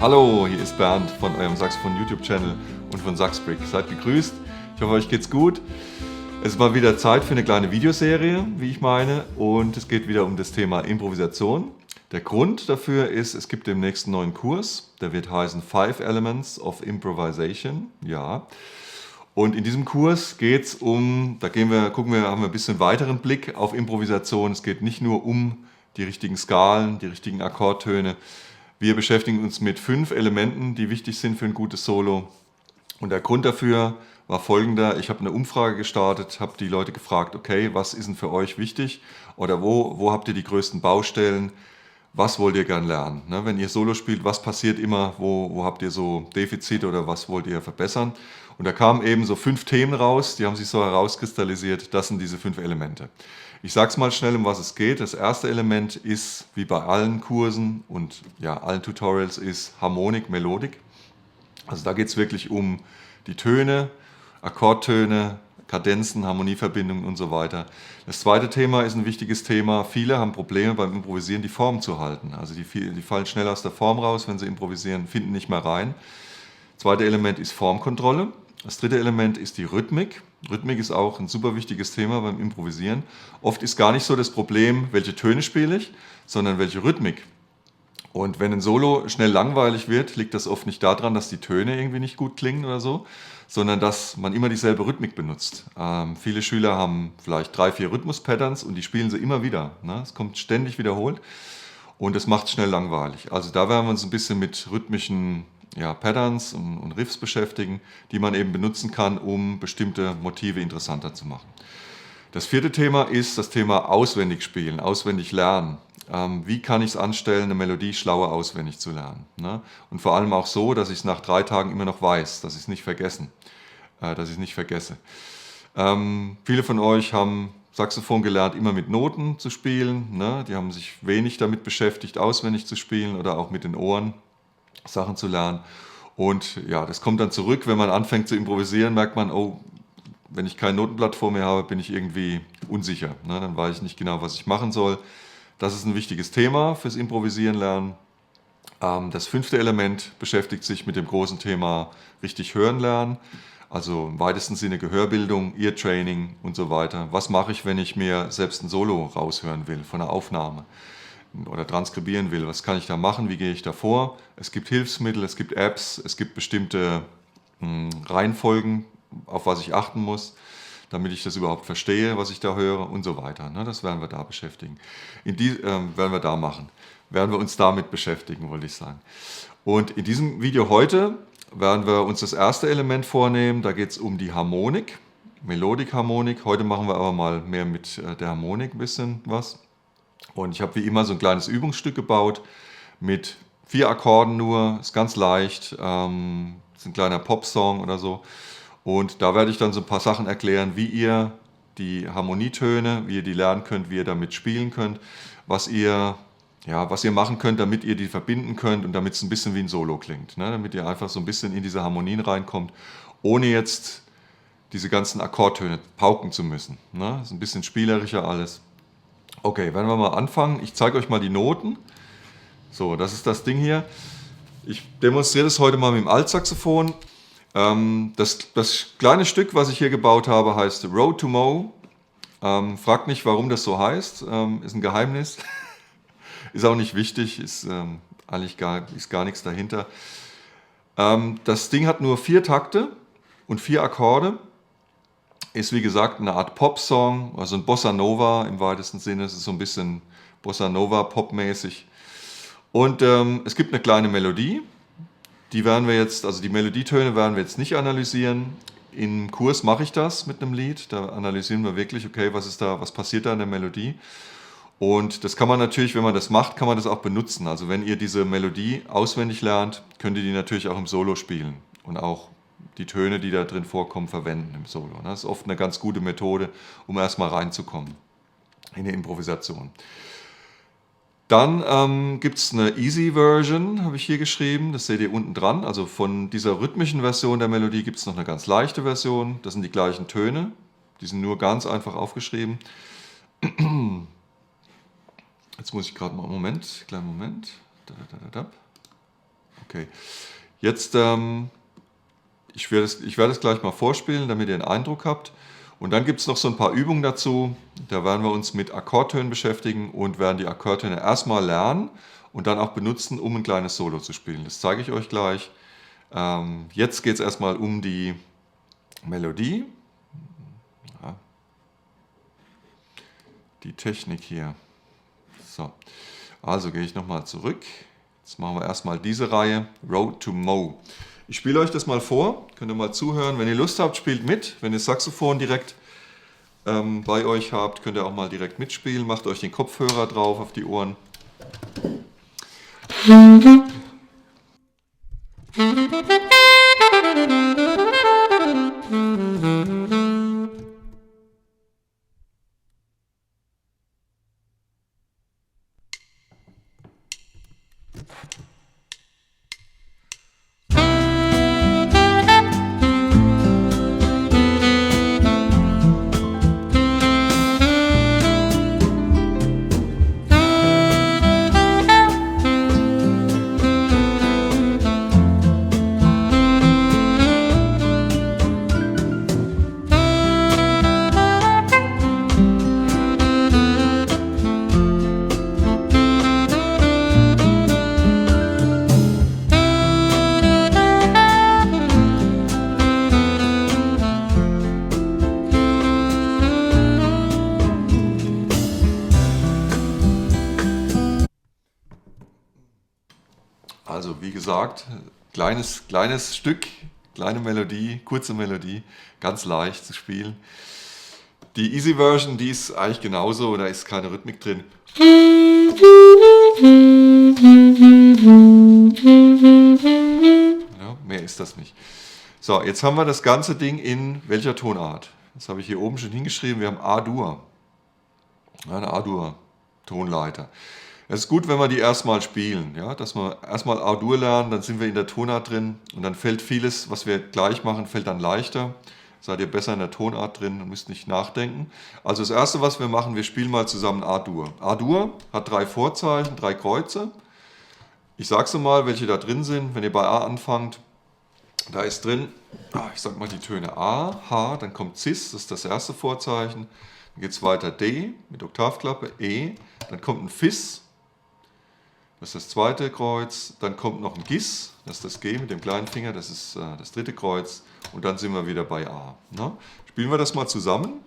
Hallo, hier ist Bernd von eurem Saxophon YouTube-Channel und von Saxbrick. Seid gegrüßt. Ich hoffe, euch geht's gut. Es ist mal wieder Zeit für eine kleine Videoserie, wie ich meine, und es geht wieder um das Thema Improvisation. Der Grund dafür ist, es gibt demnächst einen neuen Kurs, der wird heißen 5 Elements of Improvisation. Ja. Und in diesem Kurs geht es um, haben wir ein bisschen weiteren Blick auf Improvisation. Es geht nicht nur um die richtigen Skalen, die richtigen Akkordtöne. Wir beschäftigen uns mit 5 Elementen, die wichtig sind für ein gutes Solo. Und der Grund dafür war folgender: Ich habe eine Umfrage gestartet, habe die Leute gefragt, okay, was ist denn für euch wichtig? Oder wo habt ihr die größten Baustellen? Was wollt ihr gern lernen? Ne, wenn ihr Solo spielt, was passiert immer? Wo habt ihr so Defizite oder was wollt ihr verbessern? Und da kamen eben so 5 Themen raus, die haben sich so herauskristallisiert. Das sind diese 5 Elemente. Ich sage es mal schnell, um was es geht. Das erste Element ist, wie bei allen Kursen und ja, allen Tutorials, ist Harmonik, Melodik. Also da geht es wirklich um die Töne, Akkordtöne, Kadenzen, Harmonieverbindungen und so weiter. Das zweite Thema ist ein wichtiges Thema. Viele haben Probleme beim Improvisieren, die Form zu halten. Also die fallen schnell aus der Form raus, wenn sie improvisieren, finden nicht mehr rein. Das zweite Element ist Formkontrolle. Das dritte Element ist die Rhythmik. Rhythmik ist auch ein super wichtiges Thema beim Improvisieren. Oft ist gar nicht so das Problem, welche Töne spiele ich, sondern welche Rhythmik. Und wenn ein Solo schnell langweilig wird, liegt das oft nicht daran, dass die Töne irgendwie nicht gut klingen oder so, sondern dass man immer dieselbe Rhythmik benutzt. Viele Schüler haben vielleicht 3, 4 Rhythmus-Patterns und die spielen sie immer wieder. Ne? Es kommt ständig wiederholt und es macht schnell langweilig. Also da werden wir uns ein bisschen mit rhythmischen Patterns und Riffs beschäftigen, die man eben benutzen kann, um bestimmte Motive interessanter zu machen. Das vierte Thema ist das Thema auswendig spielen, auswendig lernen. Wie kann ich es anstellen, eine Melodie schlauer auswendig zu lernen? Ne? Und vor allem auch so, dass ich es nach 3 Tagen immer noch weiß, dass ich es nicht vergesse. Viele von euch haben Saxophon gelernt, immer mit Noten zu spielen. Ne? Die haben sich wenig damit beschäftigt, auswendig zu spielen oder auch mit den Ohren Sachen zu lernen. Und ja, das kommt dann zurück, wenn man anfängt zu improvisieren, merkt man, oh, wenn ich kein Notenblatt vor mir habe, bin ich irgendwie unsicher. Ne? Dann weiß ich nicht genau, was ich machen soll. Das ist ein wichtiges Thema fürs Improvisieren lernen. Das 5. Element beschäftigt sich mit dem großen Thema richtig hören lernen. Also im weitesten Sinne Gehörbildung, Ear-Training und so weiter. Was mache ich, wenn ich mir selbst ein Solo raushören will von einer Aufnahme oder transkribieren will? Was kann ich da machen? Wie gehe ich da vor? Es gibt Hilfsmittel, es gibt Apps, es gibt bestimmte Reihenfolgen, auf was ich achten muss, damit ich das überhaupt verstehe, was ich da höre und so weiter. Das werden wir da beschäftigen. Werden wir uns damit beschäftigen, wollte ich sagen. Und in diesem Video heute werden wir uns das erste Element vornehmen. Da geht es um die Harmonik, Melodik-Harmonik. Heute machen wir aber mal mehr mit der Harmonik ein bisschen was. Und ich habe wie immer so ein kleines Übungsstück gebaut mit 4 Akkorden nur. Ist ganz leicht. Ist ein kleiner Popsong oder so. Und da werde ich dann so ein paar Sachen erklären, wie ihr die Harmonietöne, wie ihr die lernen könnt, wie ihr damit spielen könnt, was ihr machen könnt, damit ihr die verbinden könnt und damit es ein bisschen wie ein Solo klingt. Ne? Damit ihr einfach so ein bisschen in diese Harmonien reinkommt, ohne jetzt diese ganzen Akkordtöne pauken zu müssen. Ne? Ist ein bisschen spielerischer alles. Okay, werden wir mal anfangen. Ich zeige euch mal die Noten. So, das ist das Ding hier. Ich demonstriere das heute mal mit dem Altsaxophon. Das kleine Stück, was ich hier gebaut habe, heißt Road to Mo. Fragt nicht, warum das so heißt. Ist ein Geheimnis. Ist auch nicht wichtig. Ist gar nichts dahinter. Das Ding hat nur 4 Takte und 4 Akkorde. Ist wie gesagt eine Art Pop-Song, also ein Bossa Nova im weitesten Sinne. Es ist so ein bisschen Bossa Nova Pop-mäßig. Und es gibt eine kleine Melodie. Die Melodietöne werden wir jetzt nicht analysieren. Im Kurs mache ich das mit einem Lied. Da analysieren wir wirklich, okay, was passiert da in der Melodie. Und das kann man natürlich, wenn man das macht, kann man das auch benutzen. Also wenn ihr diese Melodie auswendig lernt, könnt ihr die natürlich auch im Solo spielen und auch die Töne, die da drin vorkommen, verwenden im Solo. Das ist oft eine ganz gute Methode, um erstmal reinzukommen in die Improvisation. Dann gibt es eine Easy Version, habe ich hier geschrieben, das seht ihr unten dran. Also von dieser rhythmischen Version der Melodie gibt es noch eine ganz leichte Version. Das sind die gleichen Töne, die sind nur ganz einfach aufgeschrieben. Jetzt muss ich gerade mal, kleinen Moment. Okay. Jetzt, ich werde es gleich mal vorspielen, damit ihr einen Eindruck habt. Und dann gibt es noch so ein paar Übungen dazu. Da werden wir uns mit Akkordtönen beschäftigen und werden die Akkordtöne erstmal lernen und dann auch benutzen, um ein kleines Solo zu spielen. Das zeige ich euch gleich. Jetzt geht es erstmal um die Melodie. Ja. Die Technik hier. So, also gehe ich nochmal zurück. Jetzt machen wir erstmal diese Reihe, Road to Mo. Ich spiele euch das mal vor, könnt ihr mal zuhören. Wenn ihr Lust habt, spielt mit. Wenn ihr das Saxophon direkt bei euch habt, könnt ihr auch mal direkt mitspielen. Macht euch den Kopfhörer drauf auf die Ohren. Also wie gesagt, kleines Stück, kleine Melodie, kurze Melodie, ganz leicht zu spielen. Die Easy Version, die ist eigentlich genauso, da ist keine Rhythmik drin. Ja, mehr ist das nicht. So, jetzt haben wir das ganze Ding in welcher Tonart? Das habe ich hier oben schon hingeschrieben, wir haben A-Dur. Ja, eine A-Dur-Tonleiter. Es ist gut, wenn wir die erstmal spielen, ja? Dass wir erstmal A-Dur lernen, dann sind wir in der Tonart drin und dann fällt vieles, was wir gleich machen, fällt dann leichter. Seid ihr besser in der Tonart drin und müsst nicht nachdenken. Also das Erste, was wir machen, wir spielen mal zusammen A-Dur. A-Dur hat 3 Vorzeichen, 3 Kreuze. Ich sage sie mal, welche da drin sind. Wenn ihr bei A anfangt, da ist drin, ich sag mal die Töne A, H, dann kommt Cis, das ist das erste Vorzeichen. Dann geht es weiter D mit Oktavklappe, E, dann kommt ein Fis. Das ist das zweite Kreuz, dann kommt noch ein Gis, das ist das G mit dem kleinen Finger, das ist das dritte Kreuz und dann sind wir wieder bei A. Na? Spielen wir das mal zusammen.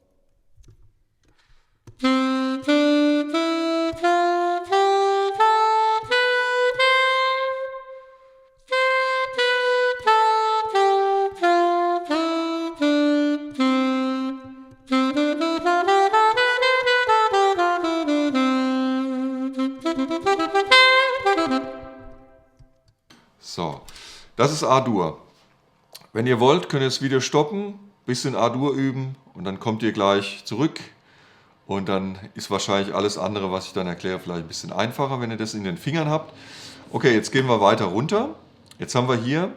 So, das ist A-Dur. Wenn ihr wollt, könnt ihr das Video stoppen, bisschen A-Dur üben und dann kommt ihr gleich zurück und dann ist wahrscheinlich alles andere, was ich dann erkläre, vielleicht ein bisschen einfacher, wenn ihr das in den Fingern habt. Okay, jetzt gehen wir weiter runter. Jetzt haben wir hier,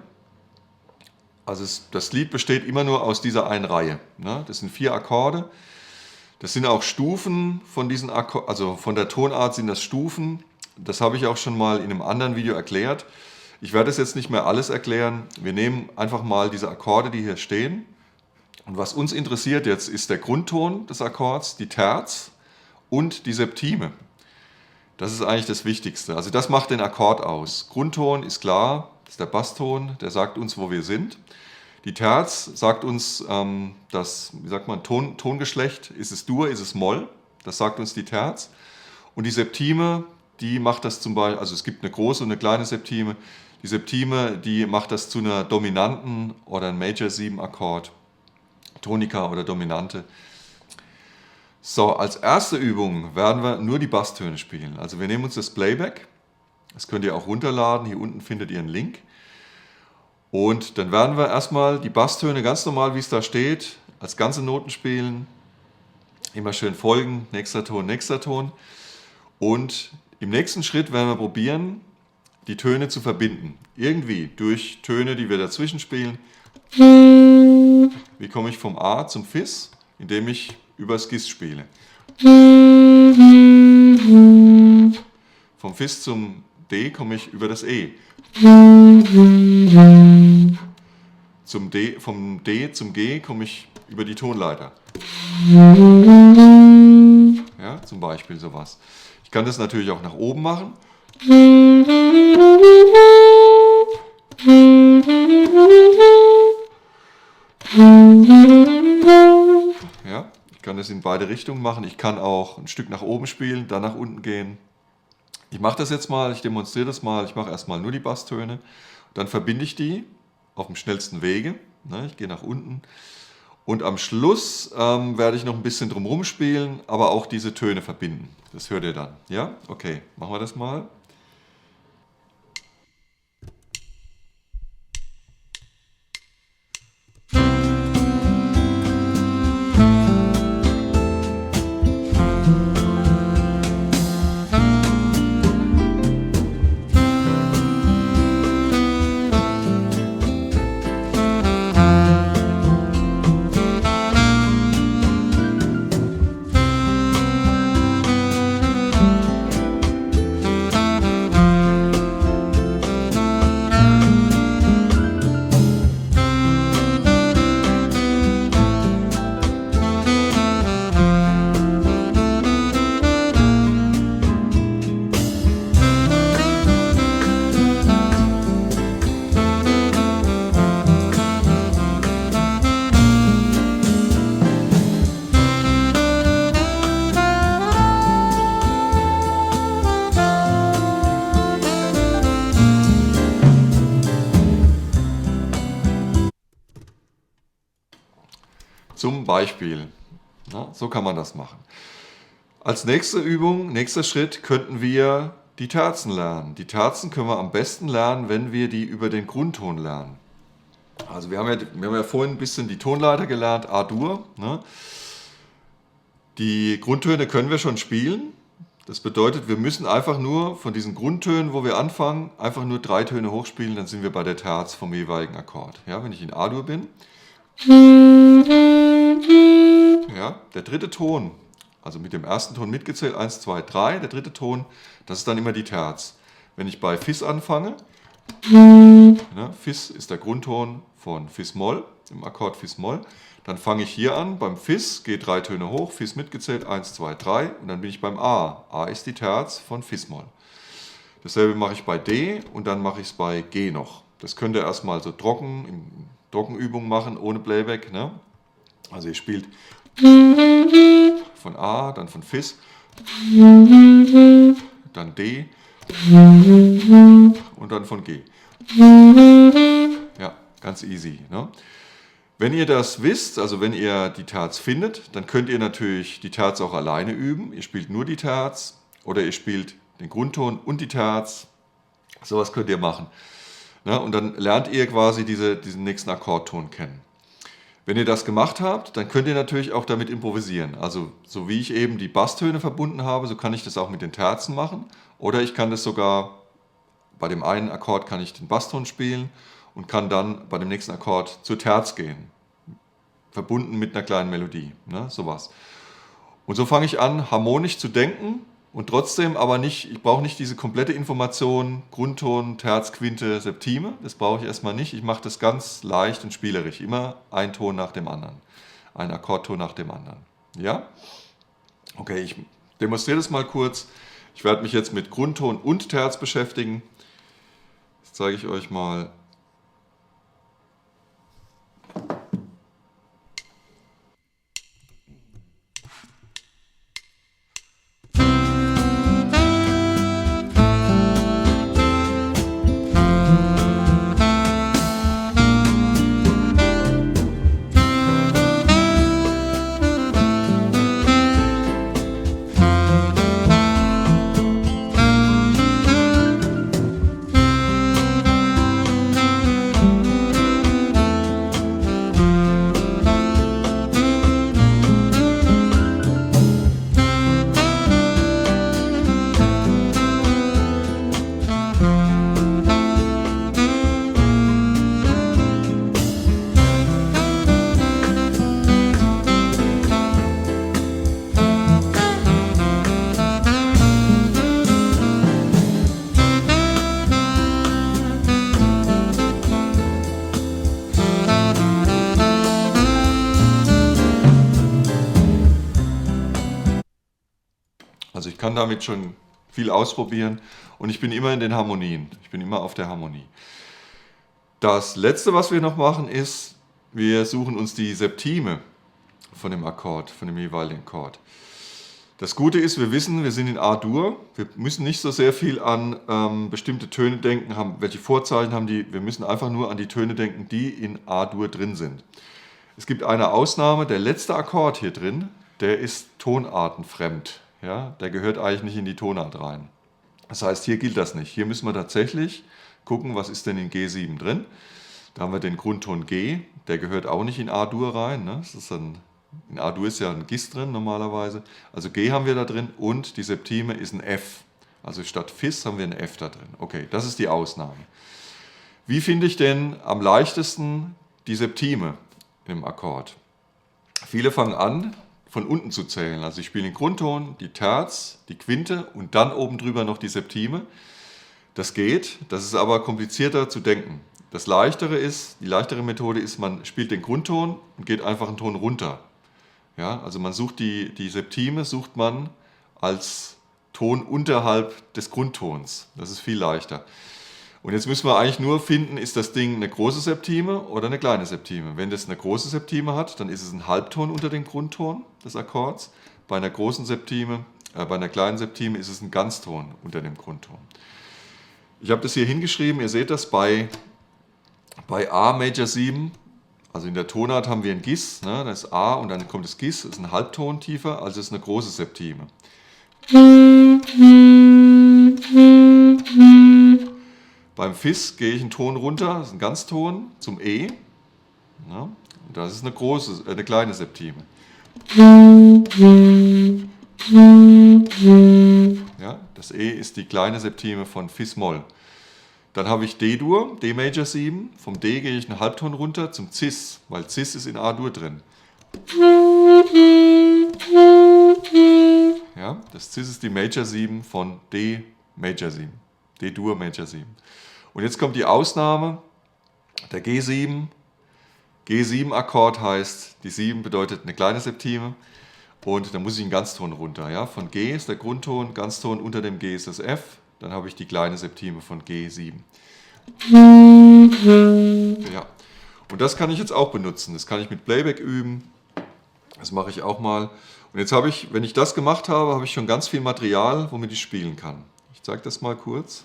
also das Lied besteht immer nur aus dieser einen Reihe. Ne? Das sind 4 Akkorde. Das sind auch Stufen von diesen Akkorden, also von der Tonart sind das Stufen. Das habe ich auch schon mal in einem anderen Video erklärt. Ich werde es jetzt nicht mehr alles erklären. Wir nehmen einfach mal diese Akkorde, die hier stehen. Und was uns interessiert jetzt, ist der Grundton des Akkords, die Terz und die Septime. Das ist eigentlich das Wichtigste. Also das macht den Akkord aus. Grundton ist klar, das ist der Basston, der sagt uns, wo wir sind. Die Terz sagt uns, das, wie sagt man, Tongeschlecht, ist es Dur, ist es Moll, das sagt uns die Terz. Und die Septime, die macht das zum Beispiel, also es gibt eine große und eine kleine Septime. Die Septime, die macht das zu einer dominanten oder einem Major 7 Akkord, Tonika oder Dominante. So, als erste Übung werden wir nur die Basstöne spielen. Also wir nehmen uns das Playback, das könnt ihr auch runterladen, hier unten findet ihr einen Link. Und dann werden wir erstmal die Basstöne ganz normal, wie es da steht, als ganze Noten spielen. Immer schön folgen, nächster Ton, nächster Ton. Und im nächsten Schritt werden wir probieren, die Töne zu verbinden. Irgendwie durch Töne, die wir dazwischen spielen. Wie komme ich vom A zum Fis? Indem ich übers Gis spiele. Vom Fis zum D komme ich über das E. Vom D zum G komme ich über die Tonleiter. Ja, zum Beispiel sowas. Ich kann das natürlich auch nach oben machen. Ja, ich kann das in beide Richtungen machen. Ich kann auch ein Stück nach oben spielen, dann nach unten gehen. Ich mache das jetzt mal, ich demonstriere das mal. Ich mache erstmal nur die Basstöne. Dann verbinde ich die auf dem schnellsten Wege. Ich gehe nach unten. Und am Schluss werde ich noch ein bisschen drumherum spielen, aber auch diese Töne verbinden. Das hört ihr dann. Ja? Okay, machen wir das mal. Zum Beispiel. Ja, so kann man das machen. Als nächste Übung, nächster Schritt, könnten wir die Terzen lernen. Die Terzen können wir am besten lernen, wenn wir die über den Grundton lernen. Also wir haben ja vorhin ein bisschen die Tonleiter gelernt, A-Dur. Ne? Die Grundtöne können wir schon spielen. Das bedeutet, wir müssen einfach nur von diesen Grundtönen, wo wir anfangen, einfach nur 3 Töne hochspielen, dann sind wir bei der Terz vom jeweiligen Akkord. Ja, wenn ich in A-Dur bin. Ja, der dritte Ton, also mit dem ersten Ton mitgezählt, 1, 2, 3, der dritte Ton, das ist dann immer die Terz. Wenn ich bei Fis anfange, Fis ist der Grundton von Fis-Moll, im Akkord Fis-Moll, dann fange ich hier an, beim Fis, gehe 3 Töne hoch, Fis mitgezählt, 1, 2, 3 und dann bin ich beim A. A ist die Terz von Fis-Moll. Dasselbe mache ich bei D und dann mache ich es bei G noch. Das könnt ihr erstmal so trocken, in Trockenübungen machen, ohne Playback. Ne? Also ihr spielt von A, dann von Fis, dann D und dann von G. Ja, ganz easy. Ne? Wenn ihr das wisst, also wenn ihr die Terz findet, dann könnt ihr natürlich die Terz auch alleine üben. Ihr spielt nur die Terz oder ihr spielt den Grundton und die Terz. Sowas könnt ihr machen. Ne? Und dann lernt ihr quasi diesen nächsten Akkordton kennen. Wenn ihr das gemacht habt, dann könnt ihr natürlich auch damit improvisieren. Also so wie ich eben die Basstöne verbunden habe, so kann ich das auch mit den Terzen machen. Oder ich kann das sogar, bei dem einen Akkord kann ich den Basston spielen und kann dann bei dem nächsten Akkord zur Terz gehen. Verbunden mit einer kleinen Melodie, ne? Sowas. Und so fange ich an, harmonisch zu denken und trotzdem aber nicht, ich brauche nicht diese komplette Information, Grundton, Terz, Quinte, Septime, das brauche ich erstmal nicht. Ich mache das ganz leicht und spielerisch, immer ein Ton nach dem anderen, ein Akkordton nach dem anderen. Ja? Okay, ich demonstriere das mal kurz. Ich werde mich jetzt mit Grundton und Terz beschäftigen. Jetzt zeige ich euch mal. Also ich kann damit schon viel ausprobieren und ich bin immer in den Harmonien. Ich bin immer auf der Harmonie. Das letzte, was wir noch machen, ist, wir suchen uns die Septime von dem Akkord, von dem jeweiligen Akkord. Das Gute ist, wir wissen, wir sind in A-Dur. Wir müssen nicht so sehr viel an bestimmte Töne denken, welche Vorzeichen haben die. Wir müssen einfach nur an die Töne denken, die in A-Dur drin sind. Es gibt eine Ausnahme, der letzte Akkord hier drin, der ist tonartenfremd. Ja? Der gehört eigentlich nicht in die Tonart rein. Das heißt, hier gilt das nicht. Hier müssen wir tatsächlich gucken, was ist denn in G7 drin. Da haben wir den Grundton G, der gehört auch nicht in A-Dur rein. Ne? Das ist in A-Dur ist ja ein Gis drin normalerweise. Also G haben wir da drin und die Septime ist ein F. Also statt Fis haben wir ein F da drin. Okay, das ist die Ausnahme. Wie finde ich denn am leichtesten die Septime im Akkord? Viele fangen an, von unten zu zählen. Also ich spiele den Grundton, die Terz, die Quinte und dann oben drüber noch die Septime. Das geht, das ist aber komplizierter zu denken. Die leichtere Methode ist, man spielt den Grundton und geht einfach einen Ton runter. Ja, also man sucht die Septime sucht man als Ton unterhalb des Grundtons. Das ist viel leichter. Und jetzt müssen wir eigentlich nur finden, ist das Ding eine große Septime oder eine kleine Septime. Wenn das eine große Septime hat, dann ist es ein Halbton unter dem Grundton des Akkords. Bei einer kleinen Septime ist es ein Ganzton unter dem Grundton. Ich habe das hier hingeschrieben, ihr seht das bei A Major 7. Also in der Tonart haben wir ein Gis, ne? Das ist A und dann kommt das Gis, das ist ein Halbton tiefer, also ist eine große Septime. Beim Fis gehe ich einen Ton runter, das ist ein Ganzton, zum E. Ja? Und das ist eine kleine Septime. Ja? Das E ist die kleine Septime von Fis-Moll. Dann habe ich D-Dur, D Major 7. Vom D gehe ich einen Halbton runter zum Cis, weil Cis ist in A-Dur drin. Ja, das Cis ist die Major 7 von D Major 7. D-Dur Major 7. Und jetzt kommt die Ausnahme, der G7. G7-Akkord heißt, die 7 bedeutet eine kleine Septime. Und dann muss ich einen Ganzton runter. Ja? Von G ist der Grundton, Ganzton unter dem G ist das F. Dann habe ich die kleine Septime von G7. Ja. Und das kann ich jetzt auch benutzen. Das kann ich mit Playback üben. Das mache ich auch mal. Und jetzt habe ich, wenn ich das gemacht habe, habe ich schon ganz viel Material, womit ich spielen kann. Ich zeige das mal kurz.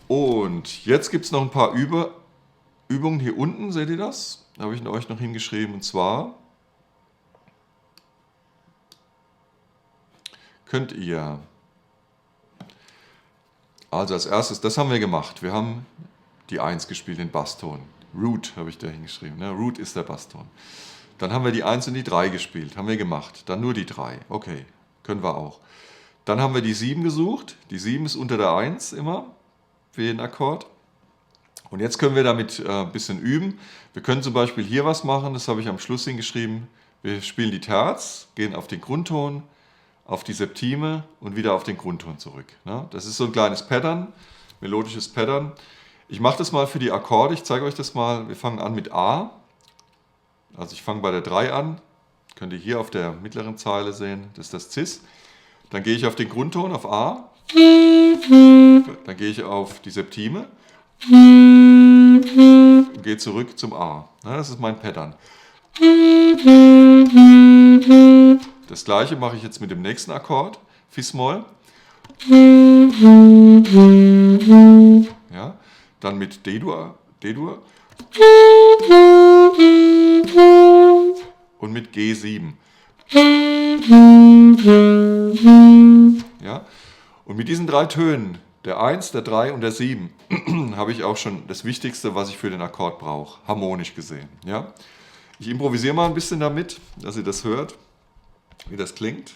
Und jetzt gibt es noch ein paar Übungen hier unten, seht ihr das? Da habe ich euch noch hingeschrieben, und zwar könnt ihr, also als erstes, das haben wir gemacht, wir haben die 1 gespielt, den Basston, Root habe ich da hingeschrieben, ne? Root ist der Basston. Dann haben wir die 1 und die 3 gespielt, haben wir gemacht, dann nur die 3, okay, können wir auch. Dann haben wir die 7 gesucht, die 7 ist unter der 1 immer, für jeden Akkord. Und jetzt können wir damit ein bisschen üben. Wir können zum Beispiel hier was machen, das habe ich am Schluss hingeschrieben. Wir spielen die Terz, gehen auf den Grundton, auf die Septime und wieder auf den Grundton zurück. Das ist so ein kleines Pattern, melodisches Pattern. Ich mache das mal für die Akkorde, ich zeige euch das mal. Wir fangen an mit A. Also ich fange bei der 3 an. Könnt ihr hier auf der mittleren Zeile sehen, das ist das Cis. Dann gehe ich auf den Grundton, auf A. Dann gehe ich auf die Septime und gehe zurück zum A. Das ist mein Pattern. Das gleiche mache ich jetzt mit dem nächsten Akkord, Fis-Moll. Ja, dann mit D-Dur, D-Dur und mit G7. Ja. Und mit diesen 3 Tönen, der 1, der 3 und der 7, habe ich auch schon das Wichtigste, was ich für den Akkord brauche, harmonisch gesehen. Ja? Ich improvisiere mal ein bisschen damit, dass ihr das hört, wie das klingt.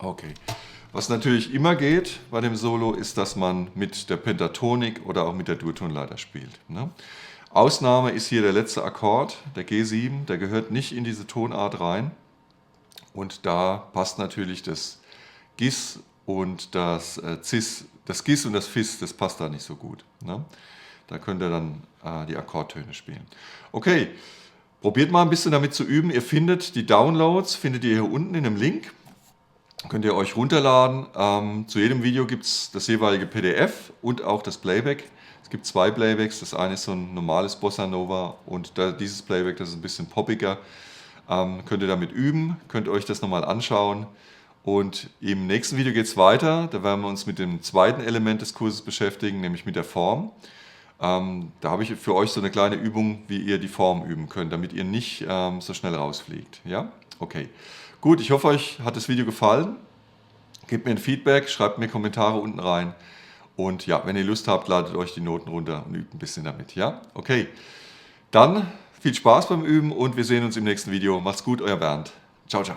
Okay. Was natürlich immer geht bei dem Solo, ist, dass man mit der Pentatonik oder auch mit der Durtonleiter spielt. Ne? Ausnahme ist hier der letzte Akkord, der G7, der gehört nicht in diese Tonart rein. Und da passt natürlich das Gis und das Cis, das Gis und das Fis, das passt da nicht so gut. Ne? Da könnt ihr dann die Akkordtöne spielen. Okay, probiert mal ein bisschen damit zu üben. Ihr findet die Downloads, findet ihr hier unten in dem Link. Könnt ihr euch runterladen. Zu jedem Video gibt es das jeweilige PDF und auch das Playback. Es gibt 2 Playbacks. Das eine ist so ein normales Bossa Nova und dieses Playback, das ist ein bisschen poppiger. Könnt ihr damit üben, könnt euch das nochmal anschauen. Und im nächsten Video geht es weiter. Da werden wir uns mit dem zweiten Element des Kurses beschäftigen, nämlich mit der Form. Da habe ich für euch so eine kleine Übung, wie ihr die Form üben könnt, damit ihr nicht so schnell rausfliegt. Ja? Okay. Gut, ich hoffe, euch hat das Video gefallen. Gebt mir ein Feedback, schreibt mir Kommentare unten rein. Und ja, wenn ihr Lust habt, ladet euch die Noten runter und übt ein bisschen damit. Ja? Okay. Dann viel Spaß beim Üben und wir sehen uns im nächsten Video. Macht's gut, euer Bernd. Ciao, ciao.